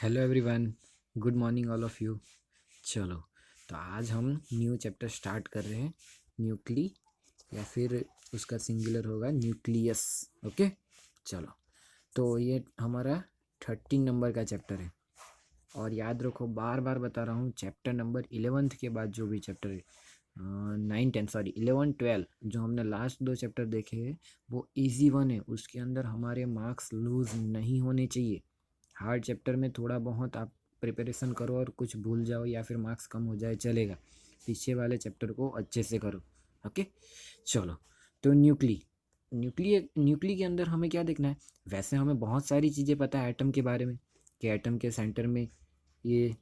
Hello everyone, good morning all of you. चलो, तो आज हम न्यू चैप्टर स्टार्ट कर रहे हैं, न्यूक्ली या फिर उसका सिंगुलर होगा न्यूक्लियस। ओके, चलो। तो ये हमारा 13 नंबर का चैप्टर है। और याद रखो, बार बार बता रहा हूँ, चैप्टर नंबर 11th के बाद जो भी चैप्टर है, 9 10 सॉरी 11 12 जो हमने लास्ट दो चैप्टर देखे हैं वो इजी वन है। उसके अंदर हमारे मार्क्स लूज नहीं होने चाहिए। हार्ड चैप्टर में थोड़ा बहुत आप प्रिपरेशन करो और कुछ भूल जाओ या फिर मार्क्स कम हो जाए चलेगा। पीछे वाले चैप्टर को अच्छे से करो। ओके, चलो। तो न्यूक्ली के अंदर हमें क्या देखना है? वैसे हमें बहुत सारी चीज़ें पता है एटम के बारे में, कि एटम के सेंटर में ये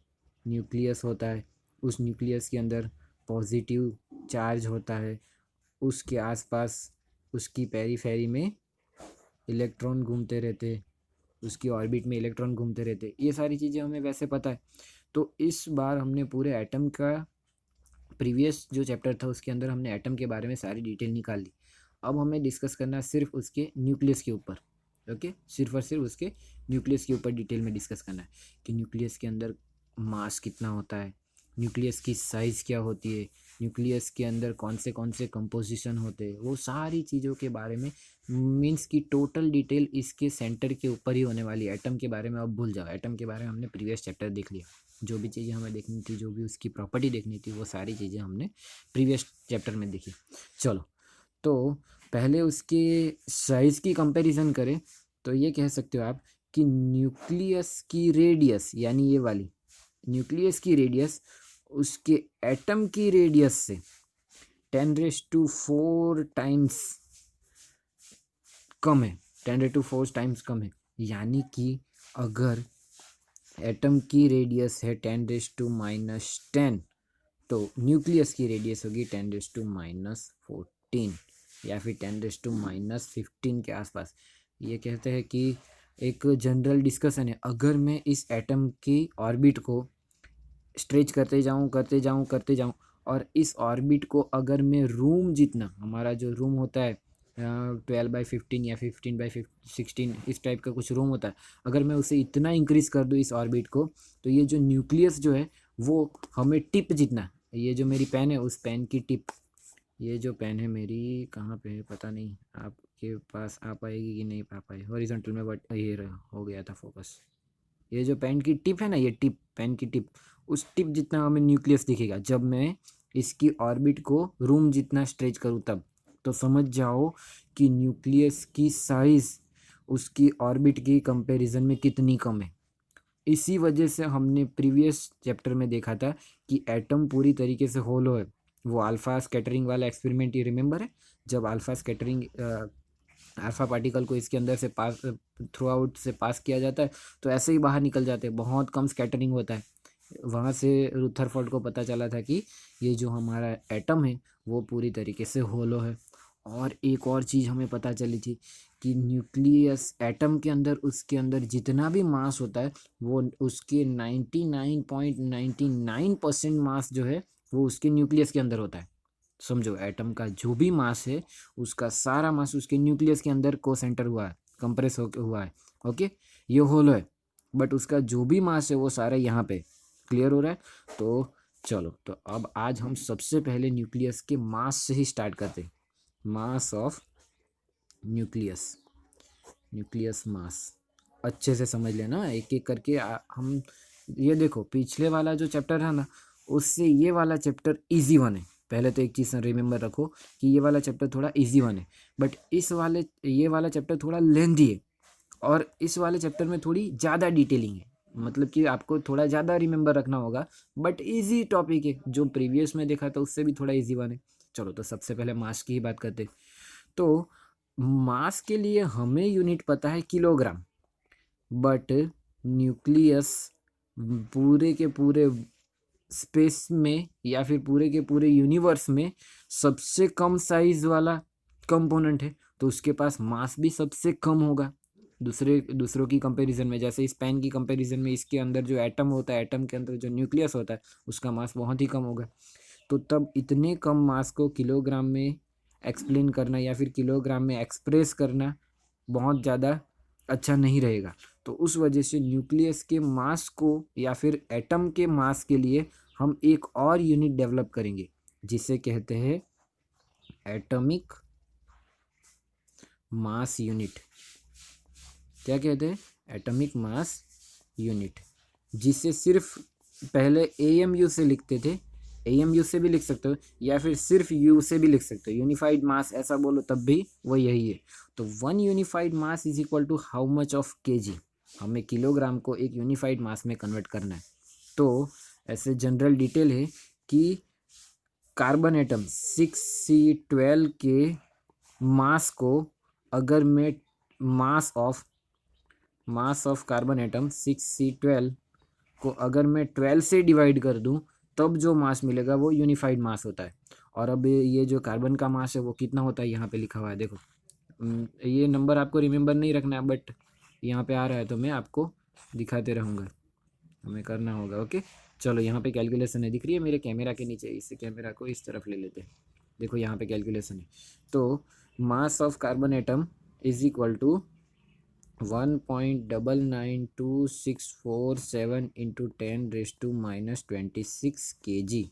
न्यूक्लियस होता है। उस न्यूक्लियस के अंदर पॉजिटिव चार्ज होता है। उसके आसपास उसकी पेरीफेरी में इलेक्ट्रॉन घूमते रहते, उसकी ऑर्बिट में इलेक्ट्रॉन घूमते रहते। ये सारी चीज़ें हमें वैसे पता है। तो इस बार हमने पूरे एटम का प्रीवियस जो चैप्टर था उसके अंदर हमने एटम के बारे में सारी डिटेल निकाल ली। अब हमें डिस्कस करना है सिर्फ उसके न्यूक्लियस के ऊपर। ओके, सिर्फ और सिर्फ उसके न्यूक्लियस के ऊपर डिटेल में डिस्कस करना है कि न्यूक्लियस के अंदर मास कितना होता है, न्यूक्लियस की साइज़ क्या होती है, न्यूक्लियस के अंदर कौन से कंपोजिशन होते हैं, वो सारी चीज़ों के बारे में। मीन्स की टोटल डिटेल इसके सेंटर के ऊपर ही होने वाली है। एटम के बारे में अब भूल जाओ, एटम के बारे में हमने प्रीवियस चैप्टर देख लिया। जो भी चीज़ें हमें देखनी थी, जो भी उसकी प्रॉपर्टी देखनी थी, वो सारी चीज़ें हमने प्रीवियस चैप्टर में देखी। चलो, तो पहले उसके साइज़ की कंपैरिजन करें तो ये कह सकते हो आप कि न्यूक्लियस की रेडियस, यानी ये वाली न्यूक्लियस की रेडियस उसके एटम की रेडियस से 10⁴ टाइम्स कम है। 10⁴ टाइम्स कम है। यानी कि अगर एटम की रेडियस है 10⁻⁻10, तो न्यूक्लियस की रेडियस होगी 10⁻14 या फिर 10⁻15 के आसपास। ये कहते हैं कि एक जनरल डिस्कशन है, अगर मैं इस एटम की ऑर्बिट को स्ट्रेच करते जाऊँ और इस ऑर्बिट को अगर मैं रूम जितना, हमारा जो रूम होता है 12/15 या 15/16, इस टाइप का कुछ रूम होता है, अगर मैं उसे इतना इंक्रीज कर दूँ इस ऑर्बिट को, तो ये जो न्यूक्लियस जो है वो हमें टिप जितना, ये जो मेरी पेन है उस पेन की टिप, ये जो पेन है मेरी कहाँ पे है पता नहीं, आपके पास आ पाएगी कि नहीं आ पाएगी, हॉरिजॉन्टल में, बट ये रहा, हो गया था फोकस। ये जो पेन की टिप है ना, ये टिप, पेन की टिप, उस टिप जितना हमें न्यूक्लियस दिखेगा जब मैं इसकी ऑर्बिट को रूम जितना स्ट्रेच करूँ तब। तो समझ जाओ कि न्यूक्लियस की साइज उसकी ऑर्बिट की कंपैरिजन में कितनी कम है। इसी वजह से हमने प्रीवियस चैप्टर में देखा था कि एटम पूरी तरीके से होलो है। वो अल्फा स्कैटरिंग वाला एक्सपेरिमेंट, ये रिमेंबर है? जब अल्फा स्कैटरिंग अल्फा पार्टिकल को इसके अंदर से पास, थ्रू आउट से पास किया जाता है, तो ऐसे ही बाहर निकल जाते हैं, बहुत कम स्कैटरिंग होता है। वहाँ से रुथरफोर्ड को पता चला था कि ये जो हमारा एटम है वो पूरी तरीके से होलो है। और एक और चीज़ हमें पता चली थी कि न्यूक्लियस एटम के अंदर, उसके अंदर जितना भी मास होता है वो उसके 99.99% मास जो है वो उसके न्यूक्लियस के अंदर होता है। समझो, एटम का जो भी मास है उसका सारा मास उसके न्यूक्लियस के अंदर को सेंटर हुआ है, कंप्रेस होकर हुआ है। ओके, ये होलो है, बट उसका जो भी मास है वो सारा यहाँ पे। क्लियर हो रहा है? तो चलो, तो अब आज हम सबसे पहले न्यूक्लियस के मास से ही स्टार्ट करते हैं। Mass of nucleus, nucleus mass अच्छे से समझ लेना एक एक करके। हम ये देखो, पिछले वाला जो चैप्टर है ना, उससे ये वाला चैप्टर इजी वन है। पहले तो एक चीज़ रिमेंबर रखो कि ये वाला चैप्टर थोड़ा इजी वन है, बट ये वाला चैप्टर थोड़ा लेंथी है, और इस वाले चैप्टर में थोड़ी ज़्यादा डिटेलिंग है। मतलब कि आपको थोड़ा ज़्यादा रिमेंबर रखना होगा, बट इजी टॉपिक है। जो प्रीवियस में देखा था उससे भी थोड़ा इजी वन है। चलो, तो सबसे पहले मास की ही बात करते। तो मास के लिए हमें यूनिट पता है किलोग्राम, बट न्यूक्लियस पूरे के पूरे स्पेस में या फिर पूरे के पूरे यूनिवर्स में सबसे कम साइज वाला कंपोनेंट है, तो उसके पास मास भी सबसे कम होगा दूसरों की कंपैरिजन में। जैसे इस पेन की कंपैरिजन में इसके अंदर जो एटम होता है, एटम के अंदर जो न्यूक्लियस होता है, उसका मास बहुत ही कम होगा। तो तब इतने कम मास को किलोग्राम में एक्सप्लेन करना या फिर किलोग्राम में एक्सप्रेस करना बहुत ज़्यादा अच्छा नहीं रहेगा। तो उस वजह से न्यूक्लियस के मास को या फिर एटम के मास के लिए हम एक और यूनिट डेवलप करेंगे जिसे कहते हैं एटॉमिक मास यूनिट। क्या कहते हैं? एटॉमिक मास यूनिट, जिसे सिर्फ पहले एएमयू से लिखते थे, एएमयू से भी लिख सकते हो या फिर सिर्फ यू से भी लिख सकते हो, यूनिफाइड मास ऐसा बोलो तब भी वो यही है। तो 1 unified mass is equal to how much of kg, हमें किलोग्राम को एक यूनिफाइड मास में कन्वर्ट करना है। तो ऐसे जनरल डिटेल है कि कार्बन एटम 6C12 के मास को अगर मैं मास ऑफ कार्बन एटम 6C12 को अगर मैं 12 से डिवाइड कर दूं तब जो मास मिलेगा वो यूनिफाइड मास होता है। और अब ये जो कार्बन का मास है वो कितना होता है यहाँ पे लिखा हुआ है, देखो। ये नंबर आपको रिमेंबर नहीं रखना है, बट यहाँ पे आ रहा है तो मैं आपको दिखाते रहूँगा, हमें करना होगा। ओके चलो, यहाँ पे कैलकुलेशन है, दिख रही है मेरे कैमरा के नीचे, इस कैमरा को इस तरफ ले लेते हैं। देखो यहाँ पे कैलकुलेशन है। तो mass of carbon atom is equal to 1.99267 into 10⁻⁻26 kg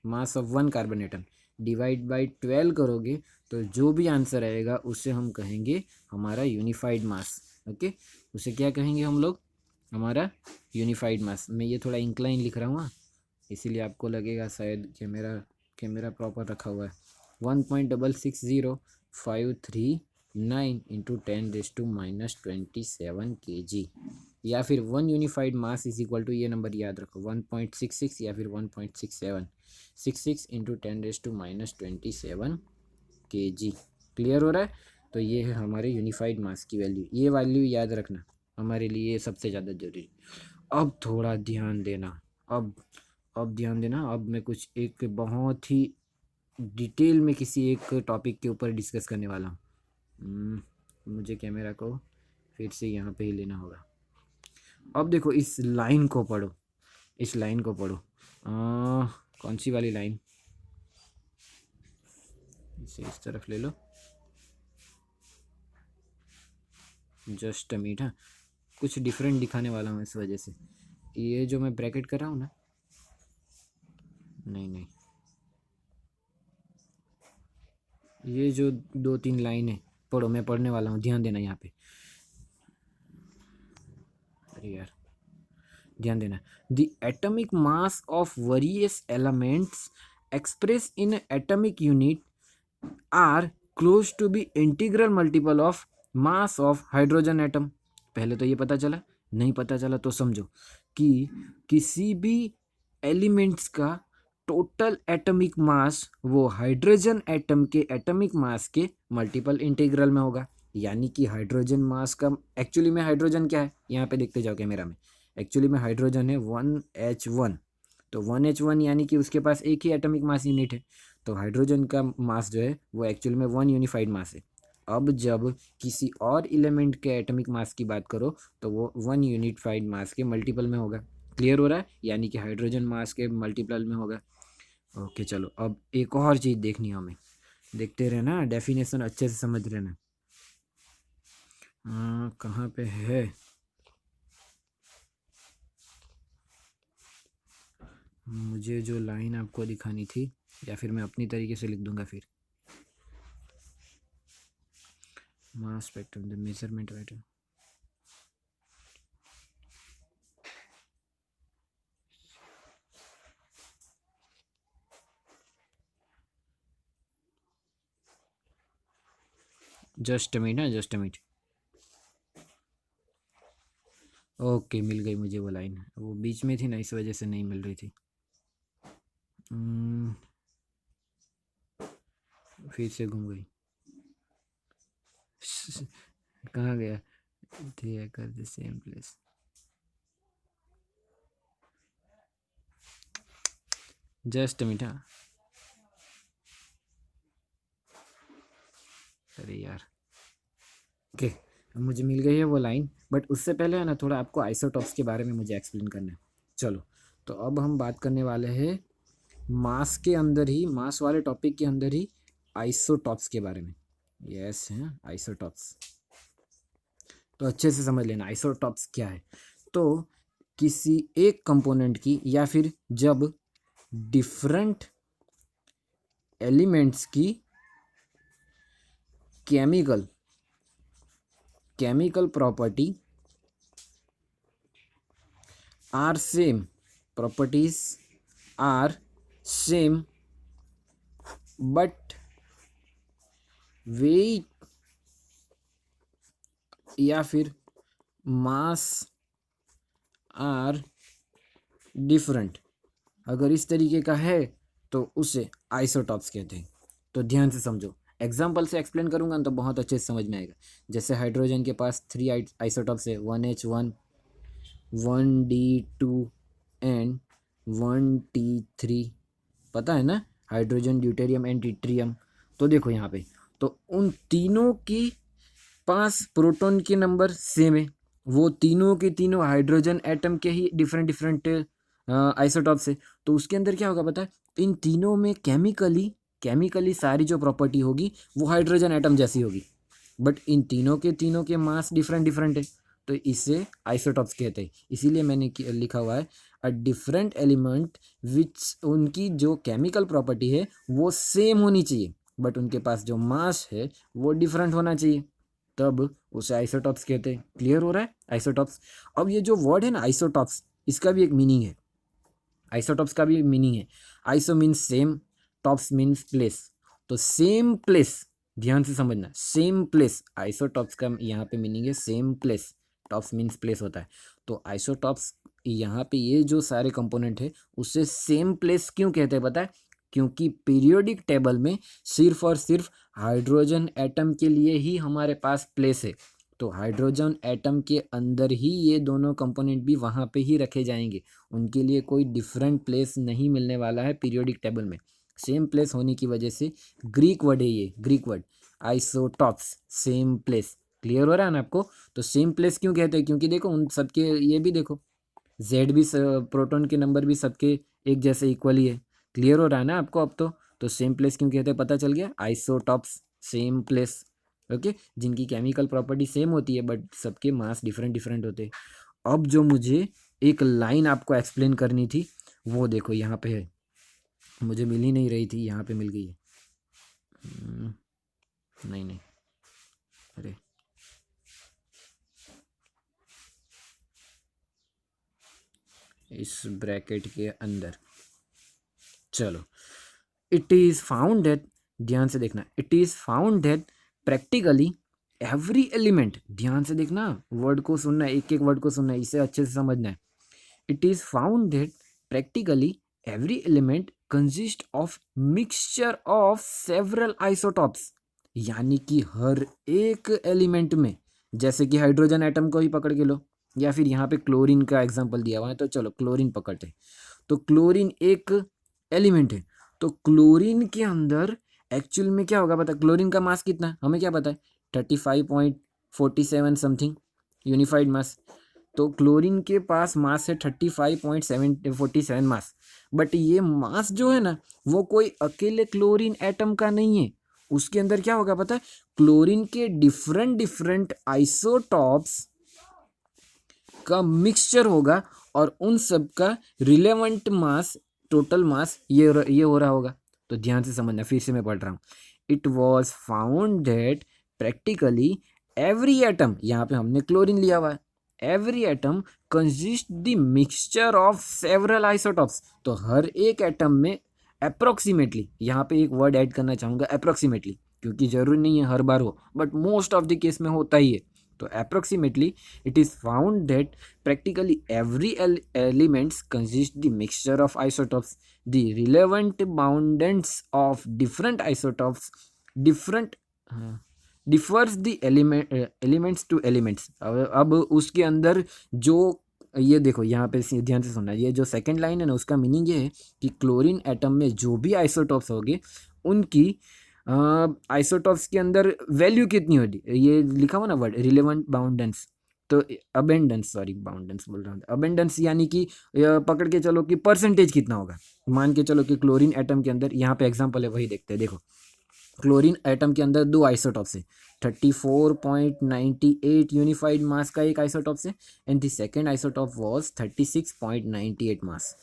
mass of 1 carbon atom divide by 12 करोगे तो जो भी आंसर आएगा उसे हम कहेंगे हमारा यूनिफाइड मास। ओके, उसे क्या कहेंगे हम लोग? हमारा यूनिफाइड मास। मैं ये थोड़ा इंक्लाइन लिख रहा हूँ इसीलिए आपको लगेगा शायद कैमरा प्रॉपर रखा हुआ है। 1.60539 इंटू 10⁻⁻27 kg, या फिर 1 unified mass is equal to, ये नंबर याद रखो, 1.66 या फिर 1.67, 66 इंटू 10⁻⁻27 kg। क्लियर हो रहा है? तो ये है हमारे यूनिफाइड मास की वैल्यू, ये वैल्यू याद रखना हमारे लिए सबसे ज़्यादा जरूरी। अब थोड़ा ध्यान देना, अब ध्यान देना। अब मैं कुछ एक बहुत ही डिटेल में किसी एक टॉपिक के ऊपर डिस्कस करने वाला हूँ। मुझे कैमरा को फिर से यहाँ पे ही लेना होगा। अब देखो इस लाइन को पढ़ो, इस लाइन को पढ़ो। कौन सी वाली लाइन? इसे इस तरफ ले लो, जस्ट मीट। हाँ, कुछ डिफरेंट दिखाने वाला हूँ इस वजह से। ये जो मैं ब्रैकेट कर रहा हूँ ना, नहीं, ये जो 2-3 लाइन है पढ़ो, मैं पढ़ने वाला हूँ, ध्यान देना यहाँ पे। अरे यार ध्यान देना। The atomic mass of various elements express in atomic unit are close to be integral multiple of mass of hydrogen atom. पहले तो ये पता चला, नहीं पता चला तो समझो कि किसी भी एलिमेंट्स का टोटल एटॉमिक मास वो हाइड्रोजन एटम के एटॉमिक मास के मल्टीपल इंटीग्रल में होगा। यानी कि हाइड्रोजन मास का एक्चुअली में हाइड्रोजन क्या है, यहाँ पे देखते जाओ कैमरा में। एक्चुअली में हाइड्रोजन है 1H1, तो 1H1 यानी कि उसके पास एक ही एटॉमिक मास यूनिट है। तो हाइड्रोजन का मास जो है वो एक्चुअल में 1 यूनिफाइड मास है। अब जब किसी और एलिमेंट के एटॉमिक मास की बात करो तो वो 1 यूनिफाइड मास के मल्टीपल में होगा। क्लियर हो रहा है? यानी कि हाइड्रोजन मास के मल्टीपल में होगा। ओके चलो, अब एक और चीज़ देखनी है हमें, देखते रहना, डेफिनेशन अच्छे से समझ लेना। कहाँ पे है? मुझे जो लाइन आपको दिखानी थी, या फिर मैं अपनी तरीके से लिख दूंगा फिर। Mass spectrum, the measurement item. Just a minute. Okay, मिल गई मुझे वो लाइन, वो बीच में थी ना इस वजह से नहीं मिल रही थी। फिर से घूम गई। कहाँ गया? थे कर the same place. Just minute. अरे यार, ओके मुझे मिल गई है वो लाइन, बट उससे पहले है ना थोड़ा आपको आइसोटॉप्स के बारे में मुझे एक्सप्लेन करना है। चलो, तो अब हम बात करने वाले हैं मास के अंदर ही, मास वाले टॉपिक के अंदर ही आइसोटॉप्स के बारे में। यस है आइसोटॉप्स। तो अच्छे से समझ लेना आइसोटॉप्स क्या है। तो किसी एक कंपोनेंट की या फिर जब डिफरेंट एलिमेंट्स की chemical property are same, properties are same but weight या फिर मास आर डिफरेंट, अगर इस तरीके का है तो उसे आइसोटॉप्स कहते हैं। तो ध्यान से समझो, एग्जाम्पल से एक्सप्लेन करूंगा तो बहुत अच्छे से समझ में आएगा। जैसे हाइड्रोजन के पास 3 आइसोटॉप्स है, 1H1, 1D2 एंड 1T3, पता है ना, हाइड्रोजन, ड्यूटेरियम एंड ट्रिटियम। तो देखो यहाँ पे, तो उन तीनों की पास प्रोटॉन के नंबर सेम है, वो तीनों के तीनों हाइड्रोजन एटम के ही डिफरेंट डिफरेंट आइसोटॉप्स है। तो उसके अंदर क्या होगा पता है, इन तीनों में केमिकली सारी जो प्रॉपर्टी होगी वो हाइड्रोजन एटम जैसी होगी, बट इन तीनों के मास डिफरेंट डिफरेंट है, तो इसे आइसोटॉप्स कहते हैं। इसीलिए मैंने लिखा हुआ है अ डिफरेंट एलिमेंट विच, उनकी जो केमिकल प्रॉपर्टी है वो सेम होनी चाहिए बट उनके पास जो मास है वो डिफरेंट होना चाहिए, तब उसे आइसोटॉप्स कहते हैं। क्लियर हो रहा है आइसोटॉप्स। अब ये जो वर्ड है ना आइसोटॉप्स, इसका भी एक मीनिंग है, आइसोटॉप्स का भी मीनिंग है। Iso means same, tops means place. तो सेम प्लेस, ध्यान से समझना, सेम प्लेस, आइसोटॉप्स का यहाँ पे मीनिंग है same place, tops means place होता है। तो आइसोटॉप्स यहाँ पे ये जो सारे कंपोनेंट है उससे सेम प्लेस क्यों कहते हैं पता है, क्योंकि पीरियोडिक टेबल में सिर्फ और सिर्फ हाइड्रोजन एटम के लिए ही हमारे पास प्लेस है। तो हाइड्रोजन एटम के अंदर ही ये दोनों कंपोनेंट भी वहाँ पे ही रखे जाएंगे, उनके लिए कोई डिफरेंट प्लेस नहीं मिलने वाला है पीरियोडिक टेबल में। सेम प्लेस होने की वजह से ग्रीक वर्ड है ये, Greek word isotopes, same place. Clear हो रहा है ना आपको। तो सेम प्लेस क्यों कहते हैं, क्योंकि देखो उन सबके, ये भी देखो जेड भी, प्रोटॉन के नंबर भी सबके एक जैसे इक्वल ही है। क्लियर हो रहा है ना आपको अब तो सेम प्लेस क्यों कहते हैं पता चल गया, आइसोटॉप्स, सेम प्लेस। ओके, जिनकी केमिकल प्रॉपर्टी सेम होती है बट सबके मास डिफरेंट डिफरेंट होते हैं। अब जो मुझे एक लाइन आपको एक्सप्लेन करनी थी वो देखो यहाँ पे है, मुझे मिल ही नहीं रही थी, यहाँ पे मिल गई है। नहीं, अरे इस ब्रैकेट के अंदर, चलो, इट इज फाउंड दैट, ध्यान से देखना, it is found that practically every element, ध्यान से देखना, वर्ड को सुनना है, एक एक वर्ड को सुनना है, इसे अच्छे से समझना है। It is found that practically every element consist of mixture of several isotopes, यानी कि हर एक एलिमेंट में, जैसे कि हाइड्रोजन एटम को ही पकड़ के लो, या फिर यहाँ पे क्लोरीन का एग्जांपल दिया हुआ है तो चलो क्लोरीन पकड़ते हैं। तो क्लोरीन एक एलिमेंट है, तो क्लोरीन के अंदर एक्चुअल में क्या होगा पता, क्लोरीन का मास कितना हमें क्या पता है, 35.47 समथिंग यूनिफाइड मास। तो क्लोरीन के पास मास है 35.47 मास, बट ये मास जो है ना वो कोई अकेले क्लोरीन एटम का नहीं है, उसके अंदर क्या होगा पता है, क्लोरीन के डिफरेंट डिफरेंट आइसोटॉप्स का मिक्सचर होगा और उन सब का रिलेवेंट मास, टोटल मास ये हो रहा होगा। तो ध्यान से समझना, फिर से मैं पढ़ रहा हूँ। It was found that practically every atom, यहाँ पे हमने क्लोरीन लिया हुआ है, every atom consist the mixture of several isotopes. तो हर एक एटम में अप्रोक्सीमेटली, यहाँ पे एक वर्ड ऐड करना चाहूँगा अप्रोक्सीमेटली, क्योंकि जरूरी नहीं है हर बार हो but most of the case में होता ही है। तो approximately it is found that practically every elements consist the mixture of isotopes, the relevant boundants of different isotopes different differs the elements to elements। अब उसके अंदर जो, ये देखो यहाँ पे ध्यान से सुनना, ये जो सेकंड लाइन है ना उसका मीनिंग ये है कि क्लोरीन एटम में जो भी आइसोटॉप्स होंगे उनकी आइसोटॉप्स के अंदर वैल्यू कितनी होगी, ये लिखा हुआ ना वर्ड रिलेवेंट बाउंडेंस, तो अबेंडेंस, सॉरी बाउंडेंस बोल रहा हूँ, अबेंडेंस यानी कि पकड़ के चलो कि परसेंटेज कितना होगा। मान के चलो कि क्लोरीन एटम के अंदर, यहाँ पे एग्जांपल है वही देखते हैं, देखो क्लोरीन एटम के अंदर दो आइसोटॉप्स है, 34.98 यूनिफाइड मास का एक आइसोटॉप्स है and the second isotope was 36.98 मास।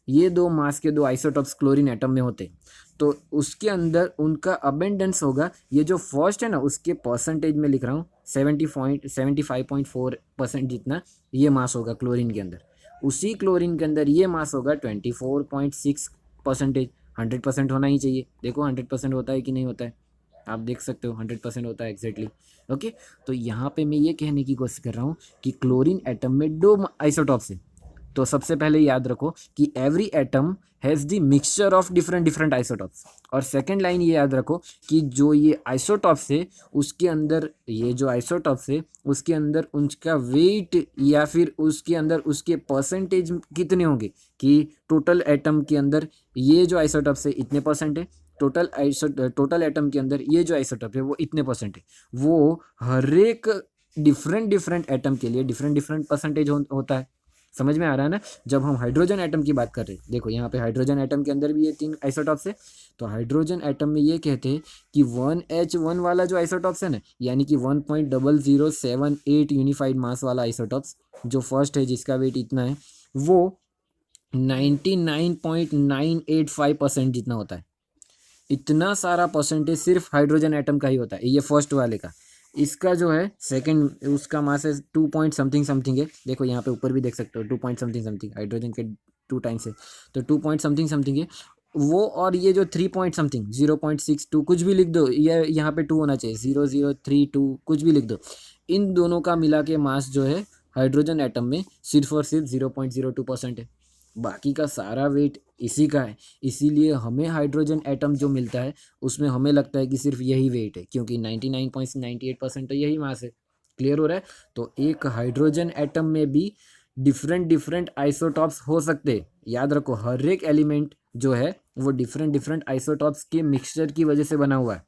ये दो मास के दो आइसोटॉप्स क्लोरीन एटम में होते, तो उसके अंदर उनका अबेंडेंस होगा, ये जो फर्स्ट है ना उसके परसेंटेज में लिख रहा हूँ 75.4% जितना ये मास होगा क्लोरीन के अंदर। उसी क्लोरीन के अंदर ये मास होगा 24.6%। 100% होना ही चाहिए, देखो 100% होता है कि नहीं होता है, आप देख सकते हो 100% होता है एग्जैक्टली। ओके, तो यहाँ पे मैं ये कहने की कोशिश कर रहा हूँ कि क्लोरीन एटम में दो आइसोटॉप्स है। तो सबसे पहले याद रखो कि every atom has the mixture of different different isotopes. और सेकंड लाइन ये याद रखो कि जो ये आइसोटॉप्स है उसके अंदर, ये जो आइसोटॉप्स है उसके अंदर उनका वेट या फिर उसके अंदर उसके परसेंटेज कितने होंगे, कि टोटल एटम के अंदर ये जो आइसोटॉप्स है इतने परसेंट है, टोटल एटम के अंदर ये जो आइसोटॉप है वो इतने परसेंट है। वो हर एक डिफरेंट डिफरेंट एटम के लिए डिफरेंट डिफरेंट परसेंटेज होता है। समझ में आ रहा है ना। जब हम हाइड्रोजन एटम की बात कर रहे हैं, देखो यहाँ पे हाइड्रोजन एटम के अंदर भी ये तीन आइसोटॉप्स है, तो हाइड्रोजन एटम में ये कहते हैं कि 1H1 वाला जो आइसोटॉप्स है ना, यानी कि 1.0078 यूनिफाइड मास वाला आइसोटॉप्स जो फर्स्ट है जिसका वेट इतना है, वो 99.985% जितना होता है। इतना सारा परसेंटेज सिर्फ हाइड्रोजन एटम का ही होता है, ये फर्स्ट वाले का। इसका जो है सेकंड, उसका मास है 2 पॉइंट समथिंग समथिंग है, देखो यहाँ पे ऊपर भी देख सकते हो 2 पॉइंट समथिंग समथिंग, हाइड्रोजन के 2 टाइम्स है तो 2 पॉइंट समथिंग समथिंग है वो। और ये जो 3 पॉइंट समथिंग 0.62 कुछ भी लिख दो, ये यहाँ पे 2 होना चाहिए, 0032 कुछ भी लिख दो। इन दोनों का मिला के मास जो है हाइड्रोजन एटम में सिर्फ और सिर्फ 0.02% है, बाकी का सारा वेट इसी का है। इसीलिए हमें हाइड्रोजन एटम जो मिलता है उसमें हमें लगता है कि सिर्फ यही वेट है, क्योंकि 99.98% तो यही मास है। क्लियर हो रहा है। तो एक हाइड्रोजन एटम में भी डिफरेंट डिफरेंट आइसोटॉप्स हो सकते हैं। याद रखो हर एक एलिमेंट जो है वो डिफरेंट डिफरेंट आइसोटॉप्स के मिक्सचर की वजह से बना हुआ है,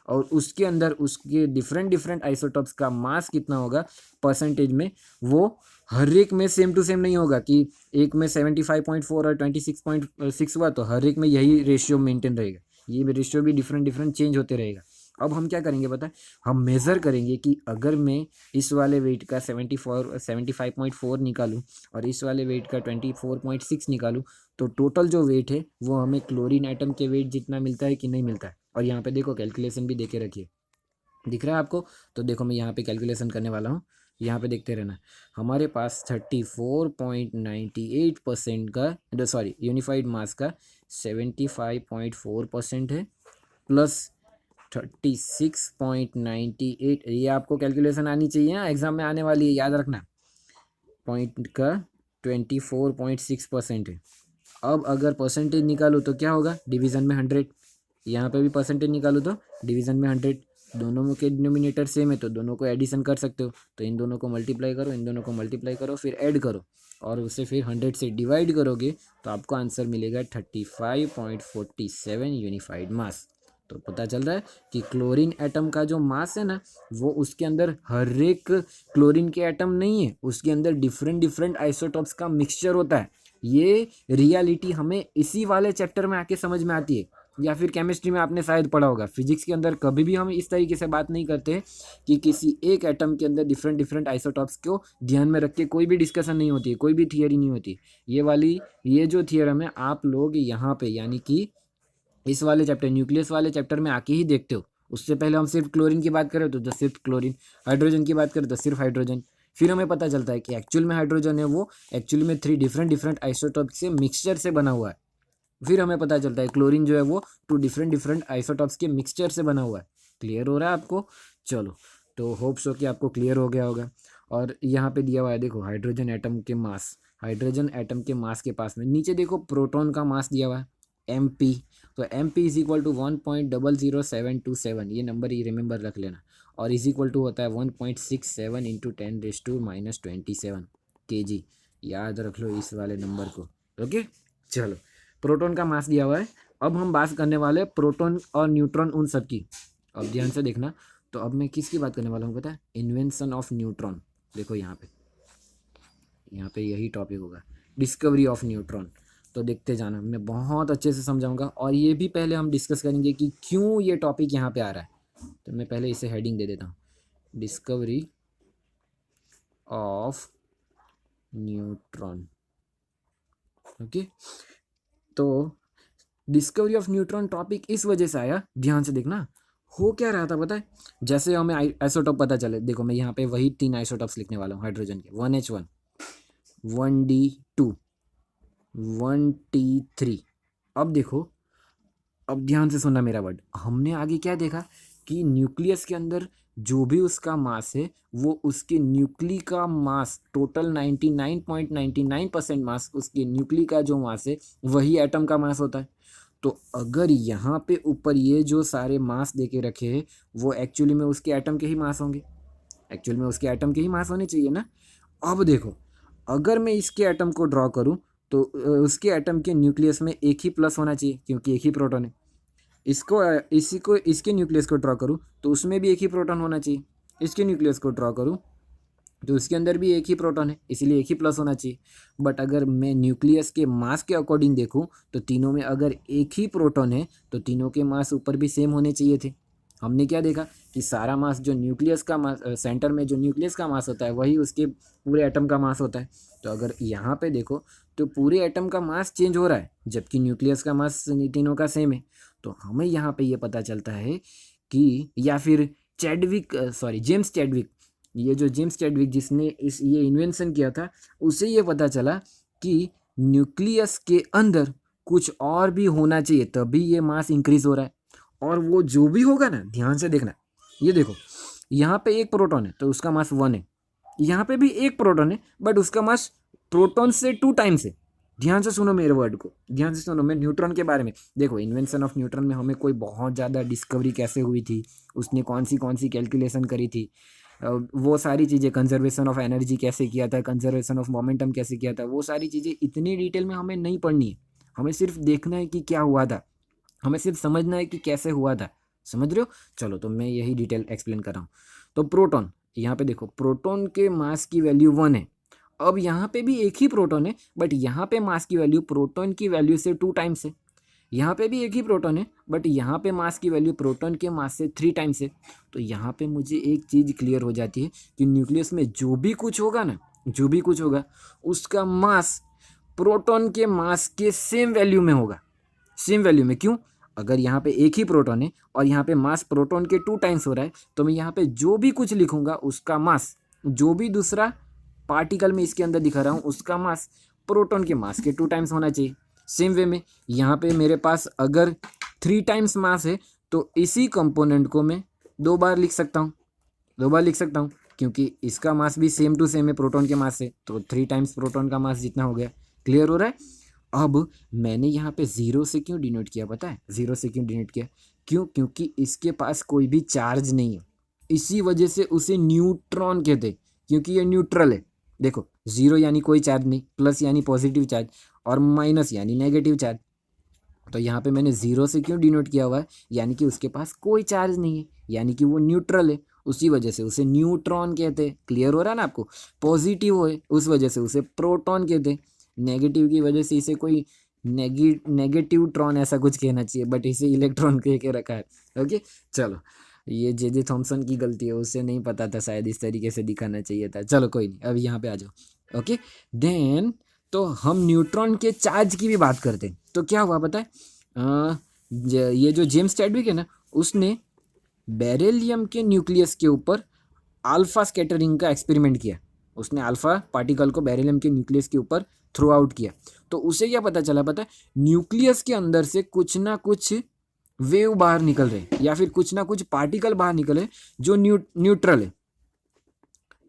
और उसके अंदर उसके डिफरेंट डिफरेंट आइसोटॉप्स का मास कितना होगा परसेंटेज में, वो हर एक में सेम टू सेम नहीं होगा कि एक में 75.4 और 26.6 हुआ तो हर एक में यही रेशियो मेंटेन रहेगा, ये रेशियो भी डिफरेंट डिफरेंट चेंज होते रहेगा। अब हम क्या करेंगे पता है, हम मेज़र करेंगे कि अगर मैं इस वाले वेट का 75.4 निकालूं और इस वाले वेट का 24.6 निकालूं, तो टोटल जो वेट है वो हमें क्लोरीन एटम के वेट जितना मिलता है कि नहीं मिलता है। और यहाँ पे देखो कैलकुलेशन भी देके रखिए, दिख रहा है आपको। तो देखो मैं यहाँ पे कैलकुलेशन करने वाला हूँ, यहाँ पे देखते रहना। हमारे पास 34.98% का, सॉरी यूनिफाइड मास का 75.4% है, प्लस 36.98, ये आपको कैलकुलेशन आनी चाहिए ना, एग्जाम में आने वाली है, याद रखना। पॉइंट का 24.6% है। अब अगर परसेंटेज निकालो तो क्या होगा, डिवीज़न में 100, यहाँ पे भी परसेंटेज निकालो तो डिवीज़न में 100, दोनों के डिनोमिनेटर सेम है तो दोनों को एडिशन कर सकते हो, तो इन दोनों को मल्टीप्लाई करो, इन दोनों को मल्टीप्लाई करो, फिर ऐड करो और उसे फिर 100 से डिवाइड करोगे तो आपको आंसर मिलेगा 35.47 यूनिफाइड मास। तो पता चल रहा है कि क्लोरीन एटम का जो मास है ना, वो उसके अंदर हर एक क्लोरीन के एटम नहीं है, उसके अंदर डिफरेंट डिफरेंट आइसोटॉप्स का मिक्सचर होता है। ये रियलिटी हमें इसी वाले चैप्टर में आके समझ में आती है, या फिर केमिस्ट्री में आपने शायद पढ़ा होगा। फिजिक्स के अंदर कभी भी हम इस तरीके से बात नहीं करते कि किसी एक एटम के अंदर डिफरेंट डिफरेंट आइसोटॉप्स को ध्यान में रख के कोई भी डिस्कशन नहीं होती है, कोई भी थियरी नहीं होती। ये जो थियरम है आप लोग यहाँ पे यानी कि इस वाले चैप्टर न्यूक्लियस वाले चैप्टर में आके ही देखते हो। उससे पहले हम सिर्फ क्लोरीन की बात करें तो सिर्फ क्लोरीन, हाइड्रोजन की बात करें तो सिर्फ हाइड्रोजन, फिर हमें पता चलता है कि एक्चुअल में हाइड्रोजन है वो एक्चुअली में 3 डिफरेंट डिफरेंट आइसोटॉप से मिक्सचर से बना हुआ है। फिर हमें पता चलता है क्लोरीन जो है वो 2 डिफरेंट डिफरेंट आइसोटॉप्स के मिक्सचर से बना हुआ है। क्लियर हो रहा है आपको। चलो, तो होप्स हो कि आपको क्लियर हो गया होगा। और यहाँ पे दिया हुआ है देखो हाइड्रोजन एटम के मास, हाइड्रोजन एटम के मास के पास में नीचे देखो प्रोटॉन का मास दिया हुआ है MP। तो MP इज इक्वल टू 1.00727, ये नंबर ही रिमेंबर रख लेना। और इज इक्वल टू होता है 1.67 इंटू 10⁻27 kg, याद रख लो इस वाले नंबर को। ओके, चलो प्रोटॉन का मास दिया हुआ है। अब हम बात करने वाले हैं प्रोटॉन और न्यूट्रॉन उन सब की। अब ध्यान से देखना, तो अब मैं किसकी बात करने वाला हूँ पता है, इन्वेंशन ऑफ न्यूट्रॉन। देखो यहाँ पे यही टॉपिक होगा, डिस्कवरी ऑफ न्यूट्रॉन। तो देखते जाना, मैं बहुत अच्छे से समझाऊंगा। और ये भी पहले हम डिस्कस करेंगे कि क्यों ये टॉपिक यहाँ पे आ रहा है। तो मैं पहले इसे हेडिंग दे देता हूँ, डिस्कवरी ऑफ न्यूट्रॉन। ओके, तो डिस्कवरी ऑफ न्यूट्रॉन टॉपिक इस वजह से आया, ध्यान से देखना। हो क्या रहा था पता है, जैसे हमें आइसोटॉप पता चले, देखो मैं यहाँ पे वही 3 आइसोटॉप्स लिखने वाला हूँ हाइड्रोजन के, 1H1, 1D2, 1T3। अब देखो, अब ध्यान से सुनना मेरा वर्ड, हमने आगे क्या देखा कि न्यूक्लियस के अंदर जो भी उसका मास है वो उसके न्यूक्ली का मास, टोटल 99.99% मास, उसके न्यूक्ली का जो मास है वही एटम का मास होता है। तो अगर यहाँ पे ऊपर ये जो सारे मास दे के रखे हैं वो एक्चुअली में उसके एटम के ही मास होंगे, एक्चुअली में उसके एटम के ही मास होने चाहिए ना। अब देखो, अगर मैं इसके एटम को ड्रॉ करूँ तो उसके एटम के न्यूक्लियस में एक ही प्लस होना चाहिए क्योंकि एक ही प्रोटॉन है। इसी को इसके न्यूक्लियस को ड्रॉ करूँ तो उसमें भी एक ही प्रोटॉन होना चाहिए। इसके न्यूक्लियस को ड्रॉ करूँ तो उसके अंदर भी एक ही प्रोटॉन है, इसीलिए एक ही प्लस होना चाहिए। बट अगर मैं न्यूक्लियस के मास के अकॉर्डिंग देखूँ तो तीनों में अगर एक ही प्रोटॉन है तो तीनों के मास ऊपर भी सेम होने चाहिए थे। हमने क्या देखा कि सारा मास जो न्यूक्लियस का मास, सेंटर में जो न्यूक्लियस का मास होता है वही उसके पूरे एटम का मास होता है। तो अगर यहाँ पे देखो तो पूरे एटम का मास चेंज हो रहा है जबकि न्यूक्लियस का मास तीनों का सेम है। तो हमें यहाँ पे ये पता चलता है कि, या फिर जेम्स चैडविक, ये जो जेम्स चैडविक जिसने ये इन्वेंशन किया था, उसे ये पता चला कि न्यूक्लियस के अंदर कुछ और भी होना चाहिए तभी ये मास इंक्रीज हो रहा है। और वो जो भी होगा ना, ध्यान से देखना, ये देखो यहाँ पे एक प्रोटॉन है तो उसका मास 1 है, यहाँ पे भी एक प्रोटॉन है बट उसका मास प्रोटॉन से 2 टाइम्स है। ध्यान से सुनो मेरे वर्ड को, ध्यान से सुनो। मैं न्यूट्रॉन के बारे में देखो, इन्वेंशन ऑफ न्यूट्रॉन में हमें कोई बहुत ज़्यादा डिस्कवरी कैसे हुई थी, उसने कौन सी कैलकुलेशन करी थी, वो सारी चीज़ें, कंजर्वेशन ऑफ एनर्जी कैसे किया था, कंजर्वेशन ऑफ मोमेंटम कैसे किया था, वो सारी चीज़ें इतनी डिटेल में हमें नहीं पढ़नी है। हमें सिर्फ देखना है कि क्या हुआ था, हमें सिर्फ समझना है कि कैसे हुआ था। समझ रहे हो? चलो, तो मैं यही डिटेल एक्सप्लेन कर रहा हूँ। तो प्रोटॉन, यहाँ पे देखो प्रोटॉन के मास की वैल्यू 1 है। अब यहाँ पे भी एक ही प्रोटॉन है बट यहाँ पे मास की वैल्यू प्रोटॉन की वैल्यू से 2 टाइम्स है। यहाँ पे भी एक ही प्रोटॉन है बट यहाँ पे मास की वैल्यू प्रोटॉन के मास से 3 टाइम्स है। तो यहाँ पे मुझे एक चीज़ क्लियर हो जाती है कि न्यूक्लियस में जो भी कुछ होगा ना, जो भी कुछ होगा उसका मास प्रोटॉन के मास के सेम वैल्यू में होगा। सेम वैल्यू में क्यों? अगर यहाँ पे एक ही प्रोटॉन है और यहाँ पे मास प्रोटॉन के 2 टाइम्स हो रहा है तो मैं यहाँ पे जो भी कुछ लिखूंगा उसका मास, जो भी दूसरा पार्टिकल में इसके अंदर दिखा रहा हूँ उसका मास प्रोटॉन के मास के 2 टाइम्स होना चाहिए। सेम वे में यहाँ पे मेरे पास अगर 3 टाइम्स मास है तो इसी कंपोनेंट को मैं 2 बार लिख सकता हूँ, 2 बार लिख सकता हूँ क्योंकि इसका मास भी सेम टू सेम है प्रोटॉन के मास से, तो 3 टाइम्स प्रोटॉन का मास जितना हो गया। क्लियर हो रहा है? अब मैंने यहाँ पे 0 से क्यों डिनोट किया पता है? 0 से क्यों डिनोट किया? क्योंकि इसके पास कोई भी चार्ज नहीं है, इसी वजह से उसे न्यूट्रॉन कहते, क्योंकि ये न्यूट्रल है। देखो 0 यानी कोई चार्ज नहीं, प्लस यानी पॉजिटिव चार्ज, और माइनस यानी नेगेटिव चार्ज। तो यहाँ पे मैंने 0 से क्यों डिनोट किया हुआ है? यानी कि उसके पास कोई चार्ज नहीं है, यानी कि वो न्यूट्रल है, उसी वजह से उसे न्यूट्रॉन कहते हैं। क्लियर हो रहा है ना आपको? पॉजिटिव है उस वजह से उसे प्रोटॉन कहते हैं, नेगेटिव की वजह से इसे कोई नेगेटिव ट्रॉन ऐसा कुछ कहना चाहिए बट इसे इलेक्ट्रॉन कह के रखा है। ओके, चलो, ये जे थॉमसन की गलती है, उसे नहीं पता था शायद इस तरीके से दिखाना चाहिए था। चलो कोई नहीं, अब यहाँ पे आ जाओ। ओके देन, तो हम न्यूट्रॉन के चार्ज की भी बात करते हैं। तो क्या हुआ पता है, ये जो जेम्स चैडविक है ना, उसने बेरिलियम के न्यूक्लियस के ऊपर अल्फा स्कैटरिंग का एक्सपेरिमेंट किया। उसने अल्फा पार्टिकल को बेरिलियम के न्यूक्लियस के ऊपर थ्रो आउट किया। तो उसे क्या पता चला पता है? न्यूक्लियस के अंदर से कुछ ना कुछ वेव बाहर निकल रहे या फिर कुछ ना कुछ पार्टिकल बाहर निकले जो न्यूट्रल है।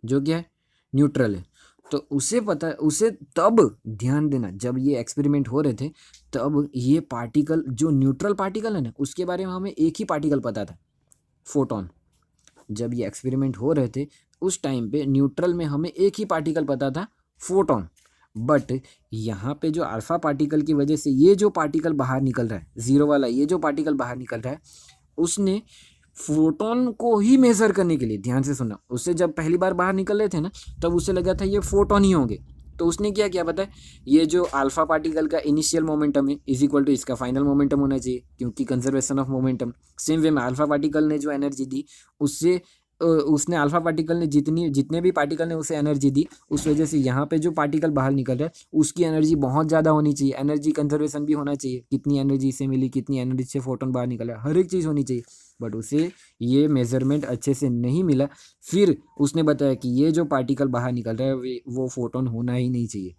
जो क्या है? न्यूट्रल है। तो उसे पता, उसे तब ध्यान देना, जब ये एक्सपेरिमेंट हो रहे थे तब ये पार्टिकल जो न्यूट्रल पार्टिकल है ना, उसके बारे में हमें एक ही पार्टिकल पता था, फोटोन। जब ये एक्सपेरिमेंट हो रहे थे उस टाइम पे न्यूट्रल में हमें एक ही पार्टिकल पता था, फोटोन। बट यहाँ पे जो अल्फा पार्टिकल की वजह से ये जो पार्टिकल बाहर निकल रहा है, 0 वाला ये जो पार्टिकल बाहर निकल रहा है, उसने फोटोन को ही मेजर करने के लिए, ध्यान से सुनना, उससे जब पहली बार बाहर निकल रहे थे ना तब उसे लगा था ये फोटोन ही होंगे, तो उसने क्या किया पता है, ये जो अल्फा पार्टिकल का इनिशियल मोमेंटम है इज इक्वल टू इसका फाइनल मोमेंटम होना चाहिए, क्योंकि conservation of momentum. Same way में अल्फा पार्टिकल ने जो एनर्जी दी उससे उसने अल्फा पार्टिकल ने जितने भी पार्टिकल ने उसे एनर्जी दी, उस वजह से यहाँ पे जो पार्टिकल बाहर निकल रहा है उसकी एनर्जी बहुत ज़्यादा होनी चाहिए, एनर्जी कंजर्वेशन भी होना चाहिए, कितनी एनर्जी से मिली, कितनी एनर्जी से फोटोन बाहर निकला, हर एक चीज़ होनी चाहिए। बट उसे ये मेजरमेंट अच्छे से नहीं मिला। फिर उसने बताया कि ये जो पार्टिकल बाहर निकल रहा है वो फोटोन होना ही नहीं चाहिए।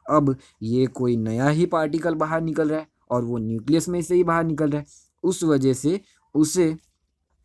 अब ये कोई नया ही पार्टिकल बाहर निकल रहा है और वो न्यूक्लियस में से ही बाहर निकल रहा है, उस वजह से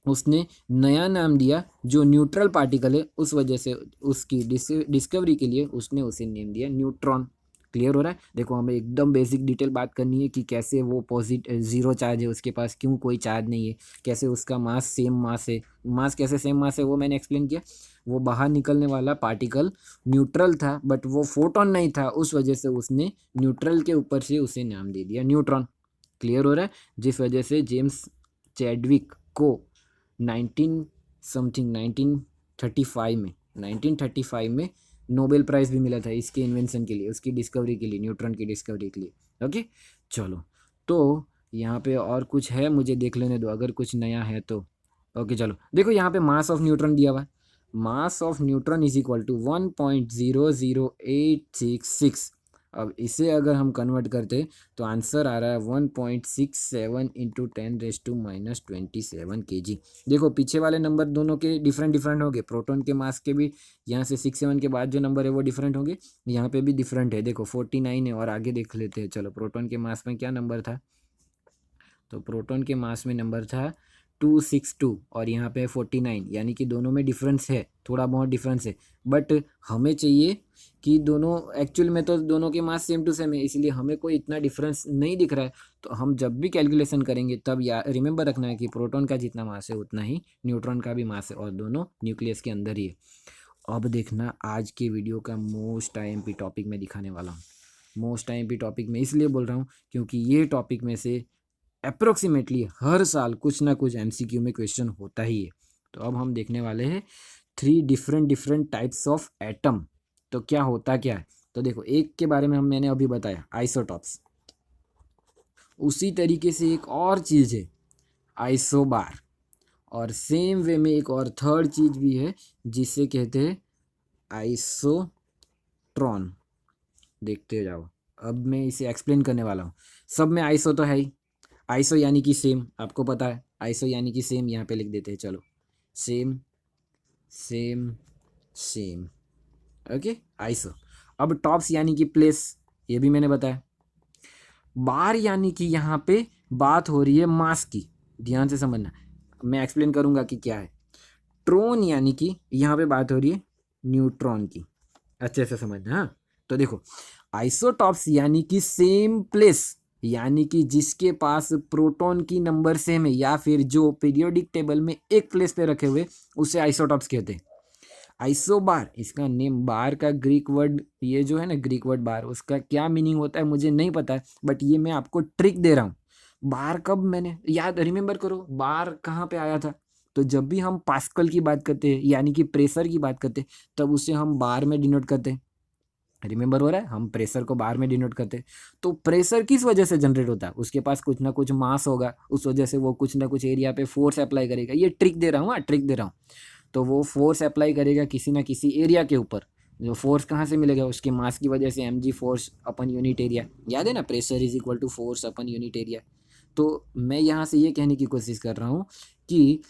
उसने नया नाम दिया जो न्यूट्रल पार्टिकल है, उस वजह से उसकी डिस्कवरी के लिए उसने उसे नेम दिया न्यूट्रॉन। क्लियर हो रहा है? देखो हमें एकदम बेसिक डिटेल बात करनी है कि कैसे वो जीरो चार्ज है उसके पास, क्यों कोई चार्ज नहीं है, कैसे उसका मास सेम मास है। मास कैसे सेम मास है वो मैंने एक्सप्लेन किया। वो बाहर निकलने वाला पार्टिकल न्यूट्रल था बट वो फोटोन नहीं था, उस वजह से उसने न्यूट्रल के ऊपर से उसे नाम दे दिया न्यूट्रॉन। क्लियर हो रहा है? जिस वजह से जेम्स चैडविक को 1935 में नोबेल प्राइज़ भी मिला था इसके इन्वेंशन के लिए, उसकी डिस्कवरी के लिए, न्यूट्रॉन की डिस्कवरी के लिए। ओके चलो, तो यहाँ पे और कुछ है मुझे देख लेने दो अगर कुछ नया है तो। ओके चलो, देखो यहाँ पे मास ऑफ न्यूट्रॉन दिया हुआ है। Mass of neutron is equal to 1.00866। अब इसे अगर हम कन्वर्ट करते तो आंसर आ रहा है 1.67 इंटू 10⁻⁻27 kg। देखो पीछे वाले नंबर दोनों के डिफरेंट हो गए, प्रोटॉन के मास के भी यहाँ से 67 के बाद जो नंबर है वो डिफरेंट होंगे, यहाँ पे भी डिफरेंट है। देखो 49 है और आगे देख लेते हैं। चलो प्रोटॉन के मास में क्या नंबर था, तो प्रोटॉन के मास में नंबर था 262 और यहाँ पे 49, यानी कि दोनों में डिफरेंस है, थोड़ा बहुत डिफरेंस है। बट हमें चाहिए कि दोनों एक्चुअल में तो दोनों के मास सेम टू सेम है, इसलिए हमें कोई इतना डिफरेंस नहीं दिख रहा है। तो हम जब भी कैलकुलेशन करेंगे तब रिमेंबर रखना है कि प्रोटॉन का जितना मास है उतना ही न्यूट्रॉन का भी मास है और दोनों न्यूक्लियस के अंदर ही है। अब देखना आज के वीडियो का मोस्ट IMP टॉपिक मैं दिखाने वाला हूँ। मोस्ट IMP टॉपिक मैं इसलिए बोल रहा हूँ क्योंकि ये टॉपिक में से अप्रोक्सीमेटली हर साल कुछ ना कुछ MCQ में क्वेश्चन होता ही है। तो अब हम देखने वाले हैं 3 डिफरेंट टाइप्स ऑफ एटम। तो क्या होता क्या है, तो देखो एक के बारे में मैंने अभी बताया आइसोटॉप्स, उसी तरीके से एक और चीज़ है आइसोबार, और सेम वे में एक और थर्ड चीज़ भी है जिसे कहते हैं आइसोट्रॉन। देखते जाओ, अब मैं इसे एक्सप्लेन करने वाला हूँ। सब में आइसो तो है ही, आइसो यानी कि सेम, आपको पता है आइसो यानी कि सेम, यहाँ पे लिख देते हैं। चलो same same same, okay iso. अब टॉप्स यानी कि प्लेस, ये भी मैंने बताया। बार यानी कि यहाँ पे बात हो रही है मास की, ध्यान से समझना, मैं एक्सप्लेन करूँगा कि क्या है। ट्रोन यानी कि यहाँ पे बात हो रही है न्यूट्रॉन की, अच्छे से समझना। हाँ तो देखो आइसोटॉप्स यानी कि सेम प्लेस, यानी कि जिसके पास प्रोटॉन की नंबर सेम है या फिर जो पीरियोडिक टेबल में एक प्लेस पे रखे हुए, उसे आइसोटॉप्स कहते हैं। आइसोबार, इसका नेम, बार का ग्रीक वर्ड, ये जो है ना ग्रीक वर्ड बार, उसका क्या मीनिंग होता है मुझे नहीं पता है, बट ये मैं आपको ट्रिक दे रहा हूँ। बार कब मैंने याद रिमेंबर करो, बार कहाँ पे आया था, तो जब भी हम पास्कल की बात करते हैं यानी कि प्रेशर की बात करते हैं तब उसे हम बार में डिनोट करते हैं। रिमेंबर हो रहा है, हम प्रेशर को बार में डिनोट करते हैं। तो प्रेशर किस वजह से जनरेट होता है, उसके पास कुछ ना कुछ मास होगा, उस वजह से वो कुछ ना कुछ एरिया पे फोर्स अप्लाई करेगा। ये ट्रिक दे रहा हूँ, ट्रिक दे रहा हूँ। तो वो फोर्स अप्लाई करेगा किसी ना किसी एरिया के ऊपर। जो फोर्स कहाँ से मिलेगा, उसके मास की वजह से, mg force upon unit area, याद है ना, pressure is equal to force upon unit area. तो मैं यहाँ से ये कहने की कोशिश कर रहा हूँ कि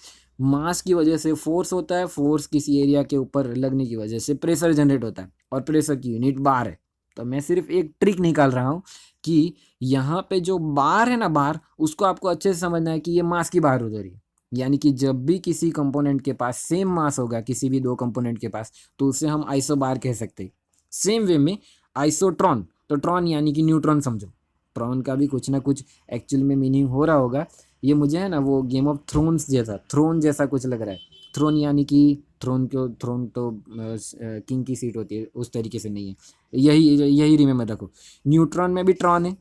मास की वजह से फोर्स होता है, फोर्स किसी एरिया के ऊपर लगने की वजह से प्रेशर जनरेट होता है, और प्रेशर की यूनिट बार है। तो मैं सिर्फ एक ट्रिक निकाल रहा हूँ कि यहाँ पे जो बार है ना, बार, उसको आपको अच्छे से समझना है कि ये मास की बार हो रही है। यानी कि जब भी किसी कंपोनेंट के पास सेम मास होगा, किसी भी दो कंपोनेंट के पास, तो उसे हम आइसोबार कह सकते हैं। सेम वे में आइसोट्रॉन, तो ट्रॉन यानी कि न्यूट्रॉन समझो, ट्रॉन का भी कुछ ना कुछ एक्चुअल में मीनिंग हो रहा होगा। ये मुझे है ना वो गेम ऑफ थ्रोन्स जैसा, थ्रोन जैसा कुछ लग रहा है। थ्रोन यानी कि थ्रोन तो किंग की सीट होती है, उस तरीके से नहीं है। यही रिमेंबर रखो, न्यूट्रॉन में भी ट्रॉन है,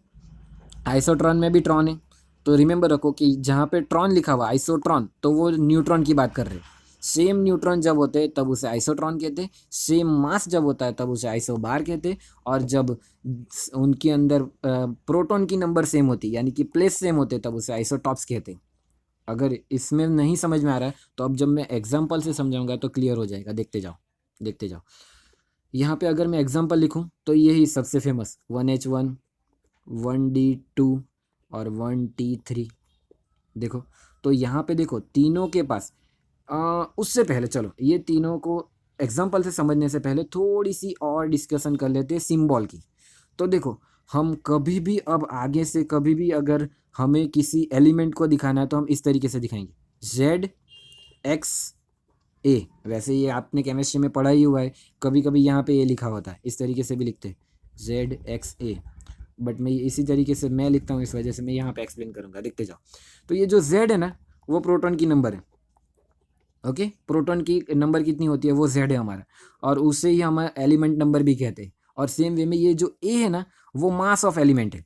आइसोट्रॉन में भी ट्रॉन है। तो रिमेंबर रखो कि जहाँ पे ट्रॉन लिखा हुआ आइसोट्रॉन, तो वो न्यूट्रॉन की बात कर रहे हैं। सेम न्यूट्रॉन जब होते हैं तब उसे आइसोट्रॉन कहते हैं, सेम मास जब होता है तब उसे आइसोबार कहते हैं, और जब उनके अंदर प्रोटॉन की नंबर सेम होती है यानी कि प्लेस सेम होते हैं तब उसे आइसोटॉप्स कहते हैं। अगर इसमें नहीं समझ में आ रहा है तो अब जब मैं एग्जाम्पल से समझाऊंगा तो क्लियर हो जाएगा। देखते जाओ देखते जाओ। यहाँ पे अगर मैं एग्जाम्पल लिखूँ तो यही सबसे फेमस 1H1 1D2 और 1T3। देखो तो यहाँ पे देखो तीनों के पास उससे पहले चलो ये तीनों को एग्जाम्पल से समझने से पहले थोड़ी सी और डिस्कशन कर लेते हैं सिंबल की। तो देखो हम कभी भी अब आगे से कभी भी अगर हमें किसी एलिमेंट को दिखाना है तो हम इस तरीके से दिखाएंगे ZXA। वैसे ये आपने केमिस्ट्री में पढ़ा ही हुआ है, कभी कभी यहाँ पे ए लिखा होता है, इस तरीके से भी लिखते हैं ZXA, बट मैं इसी तरीके से मैं लिखता हूँ, इस वजह से मैं यहाँ पे एक्सप्लेन करूँगा। देखते जाओ। तो ये जो Z है ना वो प्रोटॉन की नंबर है। ओके प्रोटॉन की नंबर कितनी होती है वो Z है हमारा, और उससे ही हमारा एलिमेंट नंबर भी कहते हैं। और सेम वे में ये जो A है ना वो मास ऑफ एलिमेंट है,